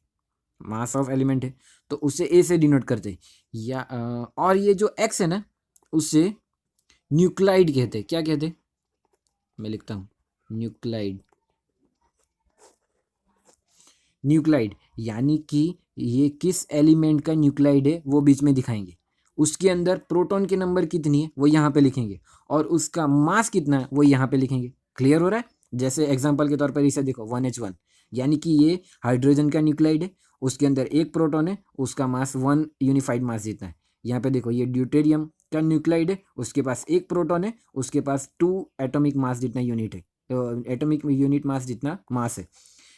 मास ऑफ एलिमेंट है, तो उसे A से डिनोट करते हैं। या और ये जो X है ना उसे न्यूक्लाइड कहते हैं। क्या कहते हैं? मैं लिखता हूँ न्यूक्लाइड। न्यूक्लाइड यानी कि ये किस एलिमेंट का न्यूक्लाइड है वो बीच में दिखाएंगे, उसके अंदर प्रोटॉन की नंबर कितनी है वो यहाँ पे लिखेंगे, और उसका मास कितना है वो यहाँ पे लिखेंगे। क्लियर हो रहा है? जैसे एग्जांपल के तौर पर इसे देखो 1H1 यानी कि ये हाइड्रोजन का न्यूक्लाइड है, उसके अंदर एक प्रोटॉन है, उसका मास 1 यूनिफाइड मास जितना है। यहाँ पे देखो ये ड्यूटेरियम का न्यूक्लाइड है, उसके पास एक प्रोटॉन है, उसके पास 2 एटॉमिक मास जितना यूनिट है, एटॉमिक यूनिट मास जितना मास है।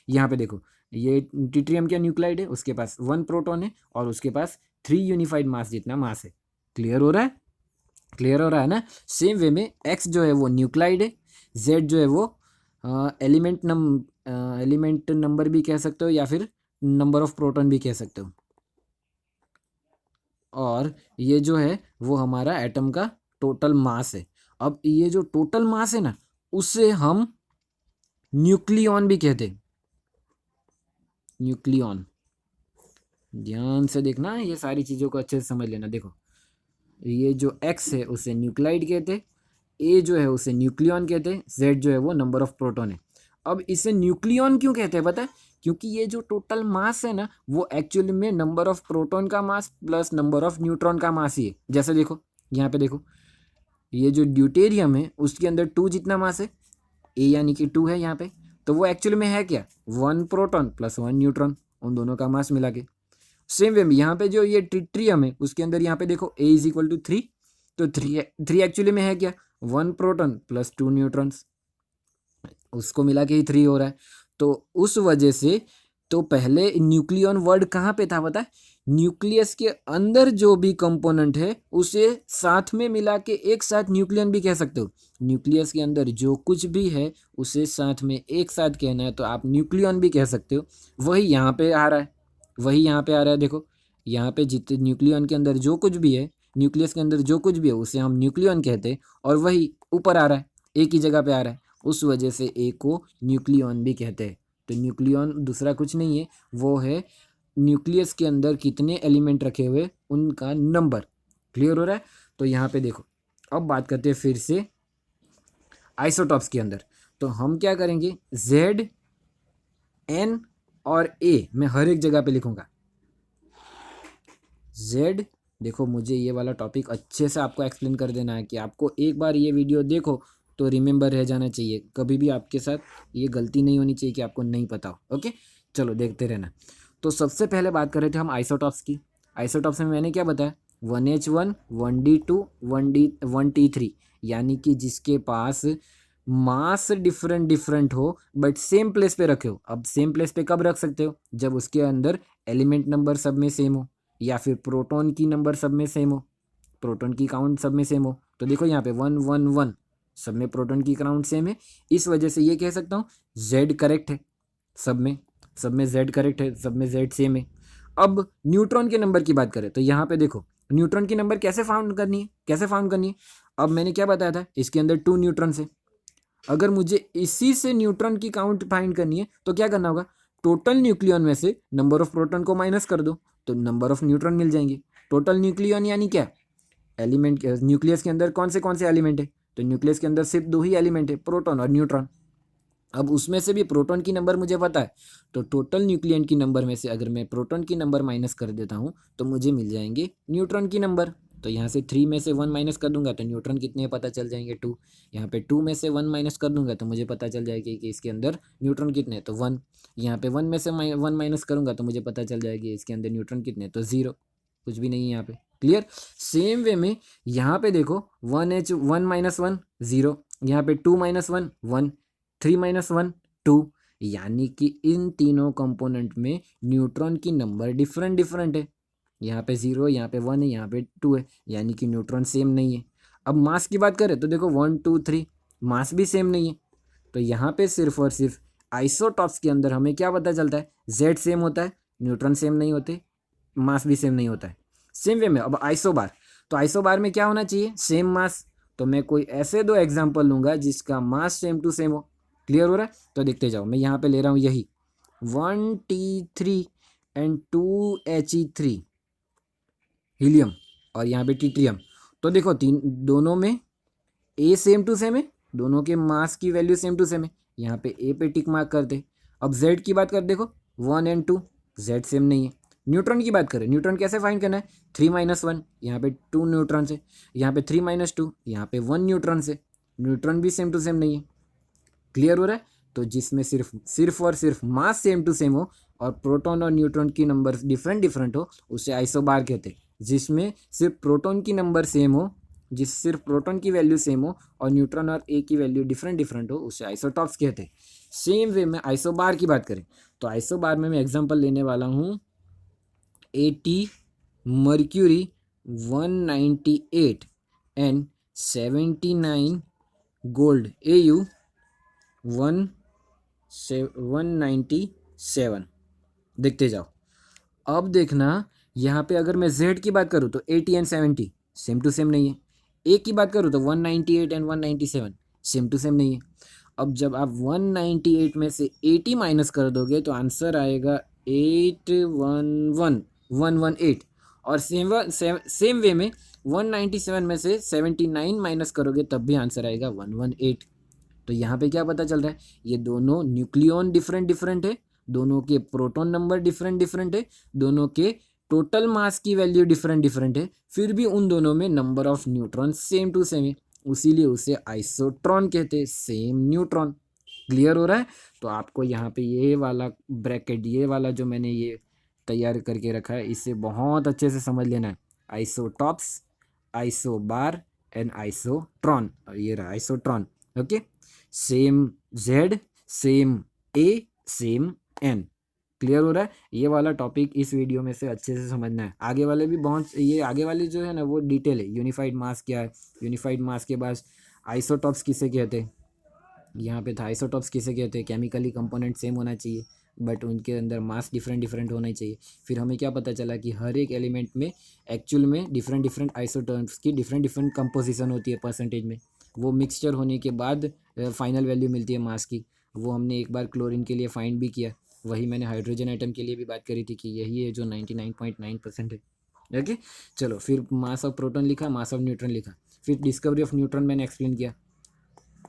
यहाँ पे देखो ये ट्रिटियम का न्यूक्लाइड है, उसके पास 1 प्रोटॉन है और उसके पास 3 यूनिफाइड मास जितना मास है। क्लियर हो रहा है? क्लियर हो रहा है ना? सेम वे में एक्स जो है वो न्यूक्लाइड है, जेड जो है वो एलिमेंट नंबर भी कह सकते हो या फिर नंबर ऑफ प्रोटॉन भी कह सकते हो, और ये जो है वो हमारा एटम का टोटल मास है। अब ये जो टोटल मास है ना उससे हम न्यूक्लियॉन भी कहते हैं। न्यूक्लियॉन, ध्यान से देखना, ये सारी चीज़ों को अच्छे से समझ लेना। देखो ये जो एक्स है उसे न्यूक्लाइड कहते, ए जो है उसे न्यूक्लियॉन कहते, जेड जो है वो नंबर ऑफ प्रोटॉन है। अब इसे न्यूक्लियॉन क्यों कहते हैं पता है? क्योंकि ये जो टोटल मास है ना वो एक्चुअली में नंबर ऑफ प्रोटॉन का mass plus number of neutron का मास ही है। जैसे देखो यहाँ पे देखो ये जो ड्यूटेरियम है उसके अंदर 2 जितना मास है, ए यानी कि 2 है यहाँ पे, तो वो एक्चुअली में है क्या? 1 प्रोटॉन प्लस 1 न्यूट्रॉन, उन दोनों का मास मिला के। सेम वे में यहाँ पे जो ये ट्रिटियम है उसके अंदर यहाँ पे देखो A इज इक्वल टू 3, तो 3 एक्चुअली में है क्या? 1 प्रोटॉन प्लस 2 न्यूट्रॉन्स, उसको मिला के ही 3 हो रहा है। तो उस वजह से तो पहले न्यूक्लियॉन वर्ड कहाँ पे था पता है? न्यूक्लियस के अंदर जो भी कंपोनेंट है उसे साथ में मिला के एक साथ न्यूक्लियन भी कह सकते हो। न्यूक्लियस के अंदर जो कुछ भी है उसे साथ में एक साथ कहना है तो आप न्यूक्लियन भी कह सकते हो। वही यहाँ पे आ रहा है, वही यहाँ पे आ रहा है। देखो यहाँ पे जितने न्यूक्लियन के अंदर जो कुछ भी है, न्यूक्लियस के अंदर जो कुछ भी है उसे हम न्यूक्लियन कहते हैं, और वही ऊपर आ रहा है, एक ही जगह पे आ रहा है, उस वजह से ए को न्यूक्लियन भी कहते हैं। तो न्यूक्लियन दूसरा कुछ नहीं है, वो है न्यूक्लियस के अंदर कितने एलिमेंट रखे हुए उनका नंबर। क्लियर हो रहा है? तो यहाँ पे देखो अब बात करते हैं फिर से आइसोटॉप्स के अंदर। तो हम क्या करेंगे, जेड एन और ए मैं हर एक जगह पे लिखूंगा। जेड, देखो मुझे ये वाला टॉपिक अच्छे से आपको एक्सप्लेन कर देना है कि आपको एक बार ये वीडियो देखो तो रिमेंबर रह जाना चाहिए, कभी भी आपके साथ ये गलती नहीं होनी चाहिए कि आपको नहीं पता हो। ओके चलो देखते रहना। तो सबसे पहले बात कर रहे थे हम आइसोटॉप्स की। आइसोटॉप्स में मैंने क्या बताया? 1H1 1D2 1T3, यानी कि जिसके पास मास डिफरेंट डिफरेंट हो बट सेम प्लेस पे रखे हो। अब सेम प्लेस पे कब रख सकते हो? जब उसके अंदर एलिमेंट नंबर सब में सेम हो, या फिर प्रोटॉन की नंबर सब में सेम हो, प्रोटॉन की काउंट सब में सेम हो। तो देखो यहाँ पे 1 1 1 सब में प्रोटॉन की काउंट सेम है, इस वजह से ये कह सकता हूँ जेड करेक्ट है। सब में जेड करेक्ट है, सब में जेड सेम है। अब न्यूट्रॉन के नंबर की बात करें तो यहाँ पे देखो न्यूट्रॉन की नंबर कैसे फाउंड करनी है, कैसे फाउंड करनी है? अब मैंने क्या बताया था, इसके अंदर 2 न्यूट्रॉन है। अगर मुझे इसी से न्यूट्रॉन की काउंट फाइंड करनी है तो क्या करना होगा? टोटल न्यूक्लियन में से नंबर ऑफ प्रोटॉन को माइनस कर दो तो नंबर ऑफ न्यूट्रॉन मिल जाएंगे। टोटल न्यूक्लियन यानी क्या? एलिमेंट न्यूक्लियस के अंदर कौन से एलिमेंट है, तो न्यूक्लियस के अंदर सिर्फ 2 ही एलिमेंट है, प्रोटॉन और न्यूट्रॉन। अब उसमें से भी प्रोटॉन की नंबर मुझे पता है, तो टोटल न्यूक्लियन की नंबर में से अगर मैं प्रोटॉन की नंबर माइनस कर देता हूँ तो मुझे मिल जाएंगे न्यूट्रॉन की नंबर। तो यहाँ से 3 में से 1 माइनस कर दूंगा तो न्यूट्रॉन कितने पता चल जाएंगे 2। यहाँ पे 2 में से 1 माइनस कर दूंगा तो मुझे पता चल जाएगी कि इसके अंदर न्यूट्रॉन कितने हैं, तो 1। यहाँ पे 1 में से 1 माइनस करूंगा तो मुझे पता चल जाएगी इसके अंदर न्यूट्रॉन कितने हैं, तो 0, कुछ भी नहीं है यहाँ पे। क्लियर। सेम वे में यहाँ पे देखो 1H 1 माइनस 1 0, यहाँ पे 2 माइनस 1 1, 3 माइनस 1 2, यानी कि इन तीनों कंपोनेंट में न्यूट्रॉन की नंबर डिफरेंट डिफरेंट है। यहाँ पे 0, यहाँ पे 1 है, यहाँ पे 2 है, यानी कि न्यूट्रॉन सेम नहीं है। अब मास की बात करें तो देखो 1 2 3 मास भी सेम नहीं है। तो यहाँ पे सिर्फ और सिर्फ आइसोटॉप्स के अंदर हमें क्या पता चलता है, जेड सेम होता है, न्यूट्रॉन सेम नहीं होते, मास भी सेम नहीं होता है। सेम वे में अब आइसोबार, तो आइसोबार में क्या होना चाहिए, सेम मास। तो मैं कोई ऐसे 2 एग्जाम्पल लूंगा जिसका मास सेम टू सेम हो। क्लियर हो रहा है, तो देखते जाओ। मैं यहाँ पे ले रहा हूँ यही 1T3 एंड 2He3 हीलियम, और यहाँ पे ट्रिटियम। तो देखो दोनों में ए सेम टू सेम है, दोनों के मास की वैल्यू सेम टू सेम है, यहाँ पे ए पे टिक मार्क कर दे। अब जेड की बात कर, देखो 1 एंड 2 जेड सेम नहीं है। न्यूट्रॉन की बात करें, न्यूट्रॉन कैसे फाइंड करना है, 3 माइनस 1, यहाँ पे 2 न्यूट्रॉन से, यहाँ पे 3 माइनस 2, यहाँ पे 1 न्यूट्रॉन से, न्यूट्रॉन भी सेम टू सेम नहीं है। क्लियर हो रहा है, तो जिसमें सिर्फ सिर्फ और सिर्फ मास सेम टू सेम हो और प्रोटॉन और न्यूट्रॉन की नंबर डिफरेंट डिफरेंट हो उसे आइसोबार कहते हैं। जिसमें सिर्फ प्रोटॉन की नंबर सेम हो, जिस सिर्फ प्रोटॉन की वैल्यू सेम हो और न्यूट्रॉन और ए की वैल्यू डिफरेंट डिफरेंट हो उसे आइसोटॉप्स कहते हैं। सेम वे में आइसोबार की बात करें तो आइसोबार में मैं एग्जांपल लेने वाला हूँ 80 मर्क्यूरी 198 एंड 79 गोल्ड AU 197। देखते जाओ। अब देखना यहाँ पे अगर मैं Z की बात करूँ तो 80 एंड 70 सेम टू सेम नहीं है। ए की बात करूँ तो 198 एंड 197 सेम टू सेम नहीं है। अब जब आप 198 में से 80 माइनस कर दोगे तो आंसर आएगा 811118। और सेम वे में 197 में से 79 माइनस करोगे तब भी आंसर आएगा 118। तो यहाँ पे क्या पता चल रहा है, ये दोनों न्यूक्लियन डिफरेंट डिफरेंट है, दोनों के प्रोटॉन नंबर डिफरेंट डिफरेंट है, दोनों के टोटल मास की वैल्यू डिफरेंट डिफरेंट है, फिर भी उन दोनों में number of neutron same to same है, उसीलिए उसे आइसोट्रॉन कहते हैं, सेम न्यूट्रॉन। क्लियर हो रहा है, तो आपको यहाँ पे ये वाला ब्रैकेट, ये वाला जो मैंने ये तैयार करके रखा है इसे बहुत अच्छे से समझ लेना है। आइसोटॉप्स, आइसोबार एंड आइसोट्रॉन, और ये रहा आइसोट्रॉन। ओके, सेम जेड, सेम ए, सेम एन। क्लियर हो रहा है, ये वाला टॉपिक इस वीडियो में से अच्छे से समझना है। आगे वाले भी बहुत, ये आगे वाले जो है ना वो डिटेल है। यूनिफाइड मास क्या है, यूनिफाइड मास के बाद आइसोटॉप्स किसे कहते हैं, यहाँ पे था आइसोटॉप्स किसे कहते हैं, केमिकली कंपोनेंट सेम होना चाहिए बट उनके अंदर मास डिफरेंट डिफरेंट होना चाहिए। फिर हमें क्या पता चला कि हर एक एलिमेंट में एक्चुअल में डिफरेंट डिफरेंट आइसोटॉप्स की डिफरेंट डिफरेंट कंपोजिशन होती है परसेंटेज में। वो मिक्सचर होने के बाद फाइनल वैल्यू मिलती है मास की। वो हमने एक बार क्लोरीन के लिए फाइंड भी किया, वही मैंने हाइड्रोजन आइटम के लिए भी बात करी थी कि यही है जो 99.9% है। ओके, चलो फिर मास ऑफ प्रोटॉन लिखा, मास ऑफ न्यूट्रॉन लिखा, फिर डिस्कवरी ऑफ न्यूट्रॉन मैंने एक्सप्लेन किया।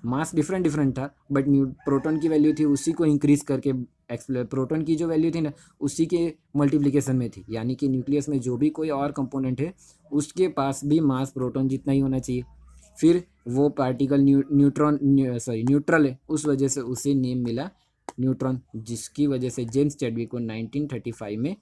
मास डिफरेंट डिफरेंट था बट प्रोटॉन की वैल्यू थी उसी को इंक्रीज करके, प्रोटॉन की जो वैल्यू थी ना उसी के मल्टीप्लिकेशन में थी, यानी कि न्यूक्लियस में जो भी कोई और कंपोनेंट है उसके पास भी मास प्रोटॉन जितना ही होना चाहिए। फिर वो पार्टिकल न्यूट्रल है, उस वजह से उसे नेम मिला न्यूट्रॉन, जिसकी वजह से जेम्स चैडविक को 1935 में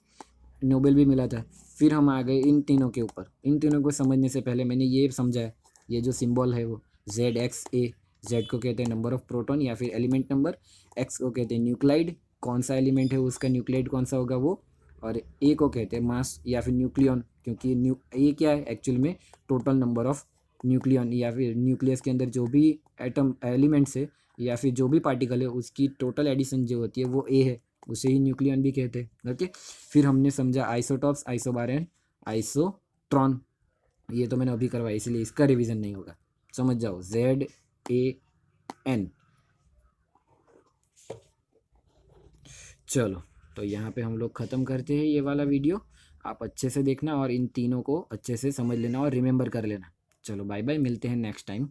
नोबेल भी मिला था। फिर हम आ गए इन तीनों के ऊपर। इन तीनों को समझने से पहले मैंने ये समझा, ये जो सिंबल है वो ZXA, जेड को कहते हैं नंबर ऑफ प्रोटॉन या फिर एलिमेंट नंबर, एक्स को कहते हैं न्यूक्लाइड, कौन सा एलिमेंट है उसका न्यूक्लाइड कौन सा होगा वो, और ए को कहते हैं मास या फिर न्यूक्लियन, क्योंकि ये क्या है एक्चुअल में टोटल नंबर ऑफ न्यूक्लियन या फिर न्यूक्लियस के अंदर जो भी एटम एलिमेंट्स है या फिर जो भी पार्टिकल है उसकी टोटल एडिशन जो होती है वो ए है, उसे ही न्यूक्लियन भी कहते हैं। ओके, फिर हमने समझा आइसोटॉप्स, आइसोबार एंड आइसोट्रॉन। ये तो मैंने अभी करवाया इसलिए इसका रिवीजन नहीं होगा, समझ जाओ ZAN। चलो, तो यहाँ पे हम लोग ख़त्म करते हैं ये वाला वीडियो। आप अच्छे से देखना और इन तीनों को अच्छे से समझ लेना और रिमेंबर कर लेना। चलो बाय बाय, मिलते हैं नेक्स्ट टाइम।